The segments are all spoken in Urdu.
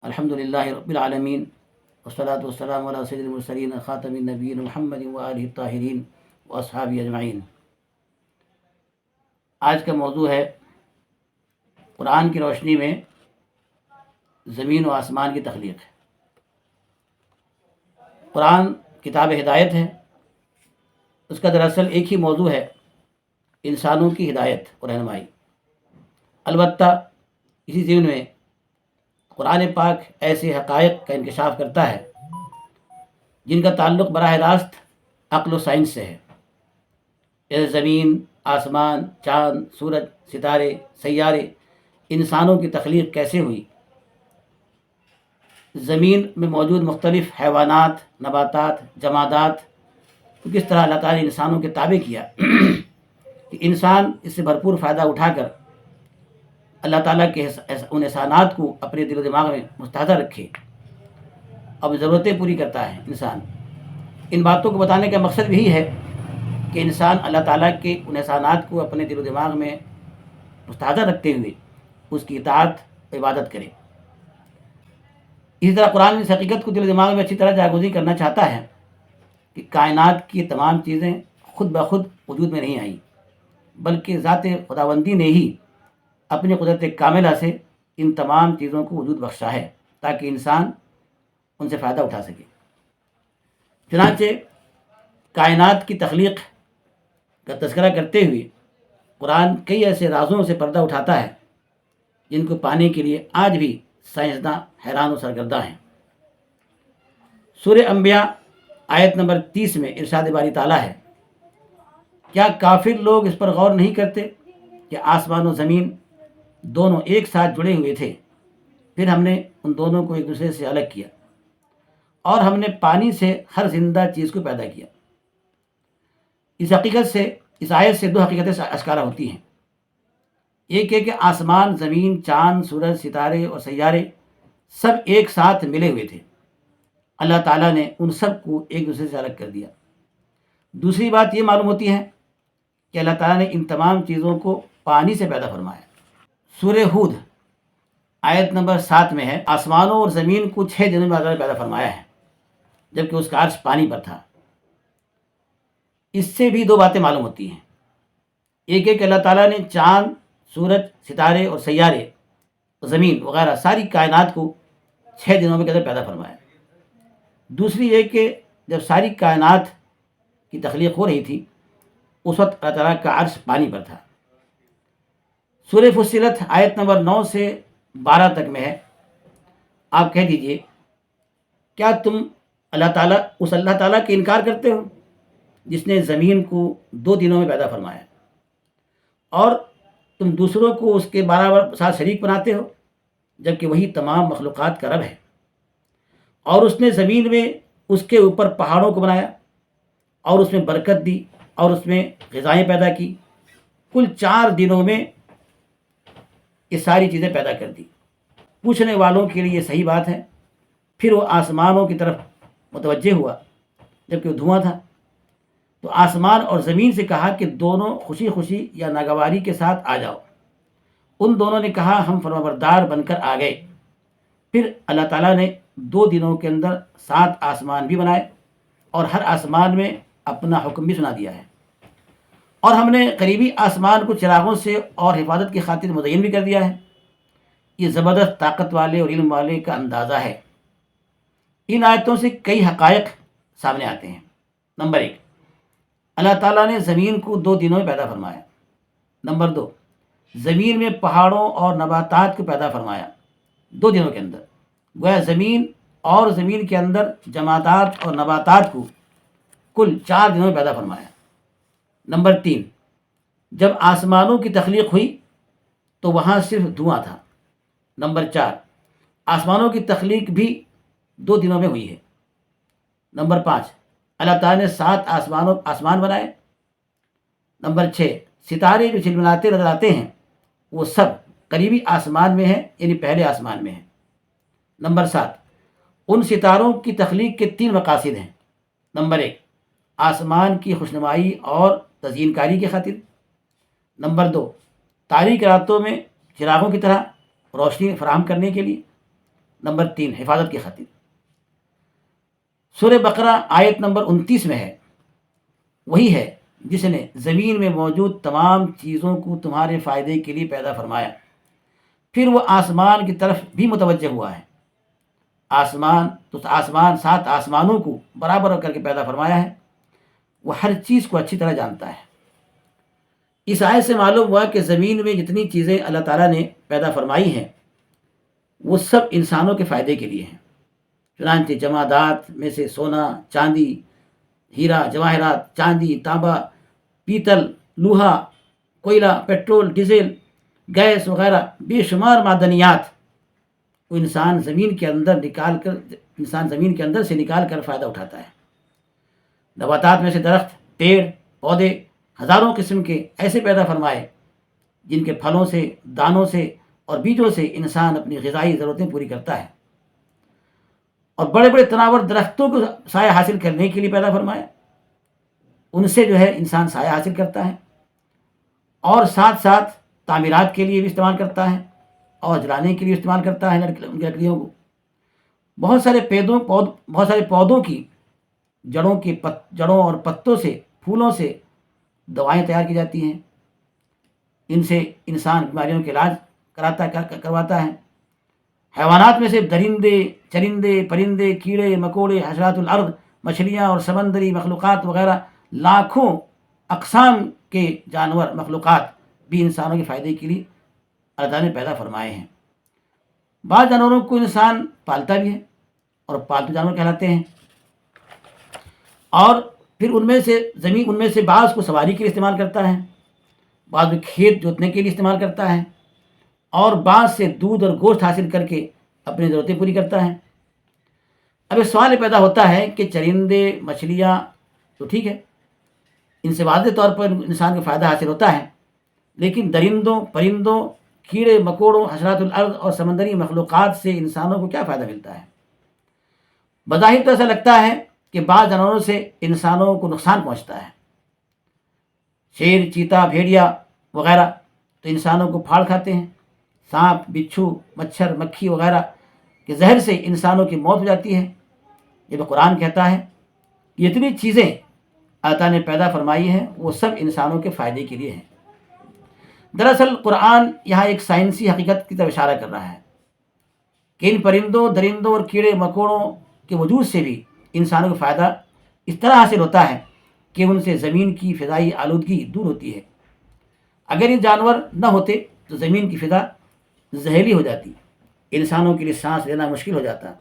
الحمد للہ رب العالمین والصلاة والسلام علی سید المرسلین خاتم النبیین محمد وآلہ الطاہرین واصحابہ اجمعین۔ آج کا موضوع ہے قرآن کی روشنی میں زمین و آسمان کی تخلیق۔ قرآن کتاب ہدایت ہے، اس کا دراصل ایک ہی موضوع ہے، انسانوں کی ہدایت اور رہنمائی۔ البتہ اسی ضمن میں قرآن پاک ایسے حقائق کا انکشاف کرتا ہے جن کا تعلق براہ راست عقل و سائنس سے ہے، جیسے زمین، آسمان، چاند، سورج، ستارے، سیارے، انسانوں کی تخلیق کیسے ہوئی، زمین میں موجود مختلف حیوانات، نباتات، جمادات کو کس طرح اللہ تعالیٰ نے انسانوں کے تابع کیا کہ انسان اس سے بھرپور فائدہ اٹھا کر اللہ تعالیٰ کے ان احسانات کو اپنے دل و دماغ میں مستحضر رکھے، اب ضرورتیں پوری کرتا ہے انسان۔ ان باتوں کو بتانے کا مقصد بھی یہی ہے کہ انسان اللہ تعالیٰ کے ان احسانات کو اپنے دل و دماغ میں مستحضر رکھتے ہوئے اس کی اطاعت و عبادت کرے۔ اسی طرح قرآن اس حقیقت کو دل و دماغ میں اچھی طرح جاگزی کرنا چاہتا ہے کہ کائنات کی تمام چیزیں خود بخود وجود میں نہیں آئیں، بلکہ ذات خداوندی نے ہی اپنی قدرت کاملہ سے ان تمام چیزوں کو وجود بخشا ہے تاکہ انسان ان سے فائدہ اٹھا سکے۔ چنانچہ کائنات کی تخلیق کا تذکرہ کرتے ہوئے قرآن کئی ایسے رازوں سے پردہ اٹھاتا ہے جن کو پانے کے لیے آج بھی سائنسداں حیران و سرگرداں ہیں۔ سورہ انبیاء آیت نمبر 30 میں ارشاد باری تعالیٰ ہے، کیا کافر لوگ اس پر غور نہیں کرتے کہ آسمان و زمین دونوں ایک ساتھ جڑے ہوئے تھے، پھر ہم نے ان دونوں کو ایک دوسرے سے الگ کیا اور ہم نے پانی سے ہر زندہ چیز کو پیدا کیا۔ اس آیت سے دو حقیقتیں اشکارہ ہوتی ہیں۔ ایک ہے کہ آسمان، زمین، چاند، سورج، ستارے اور سیارے سب ایک ساتھ ملے ہوئے تھے، اللہ تعالیٰ نے ان سب کو ایک دوسرے سے الگ کر دیا۔ دوسری بات یہ معلوم ہوتی ہے کہ اللہ تعالیٰ نے ان تمام چیزوں کو پانی سے پیدا فرمایا۔ سورہ ہود آیت نمبر 7 میں ہے، آسمانوں اور زمین کو 6 دنوں میں اللہ تعالیٰ نے پیدا فرمایا ہے، جبکہ اس کا عرش پانی پر تھا۔ اس سے بھی دو باتیں معلوم ہوتی ہیں۔ ایک ہے کہ اللہ تعالیٰ نے چاند، سورج، ستارے اور سیارے، زمین وغیرہ ساری کائنات کو 6 دنوں میں پیدا فرمایا۔ دوسری یہ کہ جب ساری کائنات کی تخلیق ہو رہی تھی اس وقت اللہ تعالیٰ کا عرش پانی پر تھا۔ سورہ فصلت آیت نمبر 9 سے 12 تک میں ہے، آپ کہہ دیجئے، کیا تم اللہ تعالیٰ کے انکار کرتے ہو جس نے زمین کو 2 دنوں میں پیدا فرمایا، اور تم دوسروں کو اس کے برابر ساتھ شریک بناتے ہو جبکہ وہی تمام مخلوقات کا رب ہے۔ اور اس نے زمین میں اس کے اوپر پہاڑوں کو بنایا اور اس میں برکت دی اور اس میں غذائیں پیدا کی، کل 4 دنوں میں یہ ساری چیزیں پیدا کر دی۔ پوچھنے والوں کے لیے یہ صحیح بات ہے۔ پھر وہ آسمانوں کی طرف متوجہ ہوا جبکہ وہ دھواں تھا، تو آسمان اور زمین سے کہا کہ دونوں خوشی خوشی یا ناگواری کے ساتھ آ جاؤ۔ ان دونوں نے کہا ہم فرمانبردار بن کر آ گئے۔ پھر اللہ تعالیٰ نے 2 دنوں کے اندر 7 آسمان بھی بنائے اور ہر آسمان میں اپنا حکم بھی سنا دیا ہے، اور ہم نے قریبی آسمان کو چراغوں سے اور حفاظت کی خاطر مزین بھی کر دیا ہے۔ یہ زبردست طاقت والے اور علم والے کا اندازہ ہے۔ ان آیتوں سے کئی حقائق سامنے آتے ہیں۔ نمبر 1، اللہ تعالیٰ نے زمین کو 2 دنوں میں پیدا فرمایا۔ نمبر 2، زمین میں پہاڑوں اور نباتات کو پیدا فرمایا 2 دنوں کے اندر، گویا زمین کے اندر جمادات اور نباتات کو کل 4 دنوں میں پیدا فرمایا۔ نمبر 3، جب آسمانوں کی تخلیق ہوئی تو وہاں صرف دھواں تھا۔ نمبر 4، آسمانوں کی تخلیق بھی 2 دنوں میں ہوئی ہے۔ نمبر 5، اللہ تعالیٰ نے 7 آسمان بنائے۔ نمبر 6، ستارے جو جھلملاتے نظر آتے ہیں وہ سب قریبی آسمان میں ہیں، یعنی پہلے آسمان میں ہیں۔ نمبر 7، ان ستاروں کی تخلیق کے 3 مقاصد ہیں۔ نمبر 1، آسمان کی خوشنمائی اور تزئین کاری کی خاطر۔ نمبر 2، تاریک راتوں میں چراغوں کی طرح روشنی فراہم کرنے کے لیے۔ نمبر 3 حفاظت کی خاطر۔ سورہ بقرہ آیت نمبر 29 میں ہے، وہی ہے جس نے زمین میں موجود تمام چیزوں کو تمہارے فائدے کے لیے پیدا فرمایا، پھر وہ آسمان کی طرف بھی متوجہ ہوا ہے۔ آسمان 7 آسمانوں کو برابر کر کے پیدا فرمایا ہے، وہ ہر چیز کو اچھی طرح جانتا ہے۔ اس آیت سے معلوم ہوا کہ زمین میں جتنی چیزیں اللہ تعالیٰ نے پیدا فرمائی ہیں وہ سب انسانوں کے فائدے کے لیے ہیں۔ چنانچہ جمادات میں سے سونا، چاندی، ہیرا جواہرات، چاندی، تانبا، پیتل، لوہا، کوئلہ، پیٹرول، ڈیزل، گیس وغیرہ بے شمار معدنیات وہ انسان زمین کے اندر سے نکال کر فائدہ اٹھاتا ہے۔ نباتات میں سے درخت، پیڑ، پودے ہزاروں قسم کے ایسے پیدا فرمائے جن کے پھلوں سے، دانوں سے اور بیجوں سے انسان اپنی غذائی ضرورتیں پوری کرتا ہے۔ اور بڑے بڑے تناور درختوں کو سایہ حاصل کرنے کے لیے پیدا فرمایا، ان سے انسان سایہ حاصل کرتا ہے، اور ساتھ ساتھ تعمیرات کے لیے بھی استعمال کرتا ہے اور جلانے کے لیے استعمال کرتا ہے لکڑیوں کو۔ بہت سارے پودوں کی جڑوں اور پتوں سے، پھولوں سے دوائیں تیار کی جاتی ہیں، ان سے انسان بیماریوں کے علاج کرواتا ہے۔ حیوانات میں سے درندے، چرندے، پرندے، کیڑے مکوڑے، حشرات الارض، مچھلیاں اور سمندری مخلوقات وغیرہ لاکھوں اقسام کے جانور مخلوقات بھی انسانوں کے فائدے کے لیے اللہ تعالیٰ نے پیدا فرمائے ہیں۔ بعض جانوروں کو انسان پالتا بھی ہے اور پالتو جانور کہلاتے ہیں، اور پھر ان میں سے بعض کو سواری کے لیے استعمال کرتا ہے، بعض میں کھیت جوتنے کے لیے استعمال کرتا ہے، اور بعض سے دودھ اور گوشت حاصل کر کے اپنی ضرورتیں پوری کرتا ہے۔ اب یہ سوال پیدا ہوتا ہے کہ چرندے، مچھلیاں تو ٹھیک ہے، ان سے واضح طور پر انسان کو فائدہ حاصل ہوتا ہے، لیکن درندوں، پرندوں، کیڑے مکوڑوں، حشرات الارض اور سمندری مخلوقات سے انسانوں کو کیا فائدہ ملتا ہے؟ بظاہر تو ایسا لگتا ہے کہ بعض جانوروں سے انسانوں کو نقصان پہنچتا ہے۔ شیر، چیتا، بھیڑیا وغیرہ تو انسانوں کو پھاڑ کھاتے ہیں۔ سانپ، بچھو، مچھر، مکھی وغیرہ کے زہر سے انسانوں کی موت ہو جاتی ہے۔ جب قرآن کہتا ہے کہ اتنی چیزیں اللہ تعالیٰ نے پیدا فرمائی ہیں وہ سب انسانوں کے فائدے کے لیے ہیں۔ دراصل قرآن یہاں ایک سائنسی حقیقت کی طرف اشارہ کر رہا ہے کہ ان پرندوں، درندوں اور کیڑے مکوڑوں کے وجود سے بھی انسانوں کو فائدہ اس طرح حاصل ہوتا ہے کہ ان سے زمین کی فضائی آلودگی دور ہوتی ہے۔ اگر یہ جانور نہ ہوتے تو زمین کی فضا زہریلی ہو جاتی، انسانوں کے لیے سانس لینا مشکل ہو جاتا۔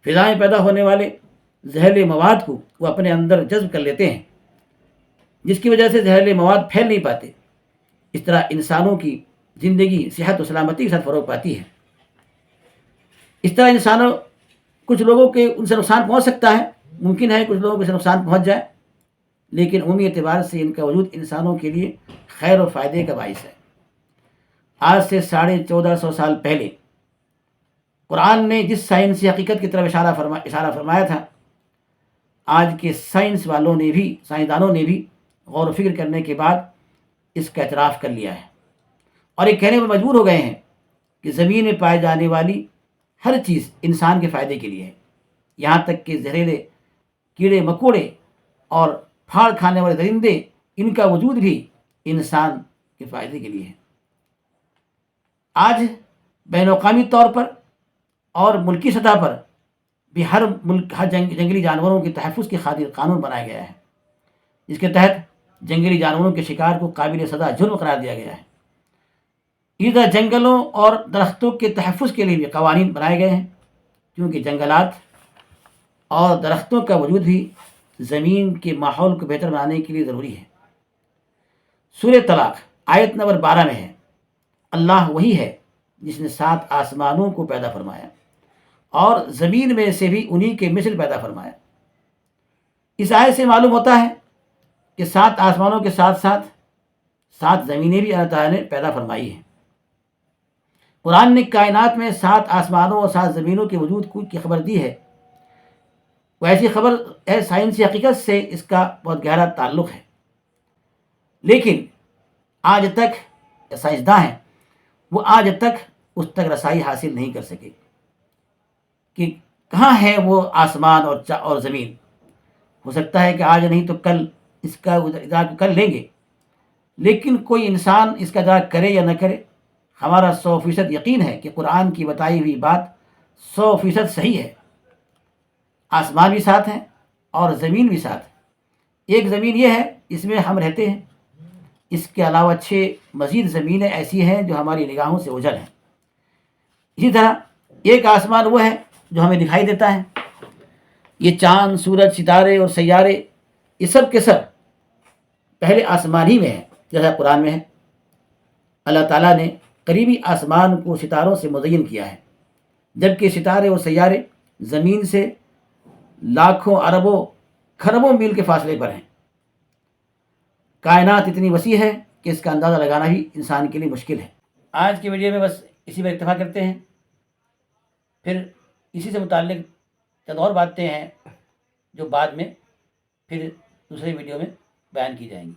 فضا میں پیدا ہونے والے زہریلے مواد کو وہ اپنے اندر جذب کر لیتے ہیں، جس کی وجہ سے زہریلے مواد پھیل نہیں پاتے۔ اس طرح انسانوں کی زندگی صحت و سلامتی کے ساتھ فروغ پاتی ہے۔ اس طرح کچھ لوگوں کے ان سے نقصان پہنچ سکتا ہے، ممکن ہے کچھ لوگوں کو اسے نقصان پہنچ جائے، لیکن عمومی اعتبار سے ان کا وجود انسانوں کے لیے خیر و فائدے کا باعث ہے۔ آج سے 1450 سال پہلے قرآن نے جس سائنسی حقیقت کی طرف اشارہ فرمایا تھا، آج کے سائنسدانوں نے بھی غور و فکر کرنے کے بعد اس کا اعتراف کر لیا ہے، اور یہ کہنے پر مجبور ہو گئے ہیں کہ زمین میں پائے جانے والی ہر چیز انسان کے فائدے کے لیے ہے، یہاں تک کہ زہریلے کیڑے مکوڑے اور پھاڑ کھانے والے درندے، ان کا وجود بھی انسان کے فائدے کے لیے ہے۔ آج بین الاقوامی طور پر اور ملکی سطح پر بھی ہر جنگلی جانوروں کے تحفظ کی خاطر قانون بنایا گیا ہے، جس کے تحت جنگلی جانوروں کے شکار کو قابل سزا جرم قرار دیا گیا ہے۔ اسی طرح جنگلوں اور درختوں کے تحفظ کے لیے بھی قوانین بنائے گئے ہیں، کیونکہ جنگلات اور درختوں کا وجود بھی زمین کے ماحول کو بہتر بنانے کے لیے ضروری ہے۔ سورہ طلاق آیت نمبر 12 میں ہے، اللہ وہی ہے جس نے 7 آسمانوں کو پیدا فرمایا اور زمین میں سے بھی انہی کے مثل پیدا فرمایا۔ اس آیت سے معلوم ہوتا ہے کہ 7 آسمانوں کے ساتھ ساتھ 7 زمینیں بھی اللہ تعالیٰ نے پیدا فرمائی ہیں۔ قرآن نے کائنات میں 7 آسمانوں اور 7 زمینوں کے وجود کی خبر دی ہے۔ وہ ایسی خبر ہے، سائنسی حقیقت سے اس کا بہت گہرا تعلق ہے، لیکن آج تک سائنسداں ہیں وہ آج تک اس تک رسائی حاصل نہیں کر سکے۔ کہ کہاں ہے وہ آسمان اور زمین. ہو سکتا ہے کہ آج نہیں تو کل اس کا ادراک کر لیں گے، لیکن کوئی انسان اس کا ادراک کرے یا نہ کرے، ہمارا 100% یقین ہے کہ قرآن کی بتائی ہوئی بات 100% صحیح ہے. آسمان بھی ساتھ ہیں اور زمین بھی ساتھ ہے. ایک زمین یہ ہے اس میں ہم رہتے ہیں، اس کے علاوہ 6 مزید زمینیں ایسی ہیں جو ہماری نگاہوں سے اوجھل ہیں. اسی طرح ایک آسمان وہ ہے جو ہمیں دکھائی دیتا ہے. یہ چاند، سورج، ستارے اور سیارے، یہ سب کے سب پہلے آسمان ہی میں ہیں، جیسا قرآن میں ہے. اللہ تعالیٰ نے قریبی آسمان کو ستاروں سے مزین کیا ہے، جبکہ ستارے اور سیارے زمین سے لاکھوں اربوں کھربوں میل کے فاصلے پر ہیں. کائنات اتنی وسیع ہے کہ اس کا اندازہ لگانا بھی انسان کے لیے مشکل ہے. آج کی ویڈیو میں بس اسی پر اکتفا کرتے ہیں، پھر اسی سے متعلق چند اور باتیں ہیں جو بعد میں پھر دوسرے ویڈیو میں بیان کی جائیں گی.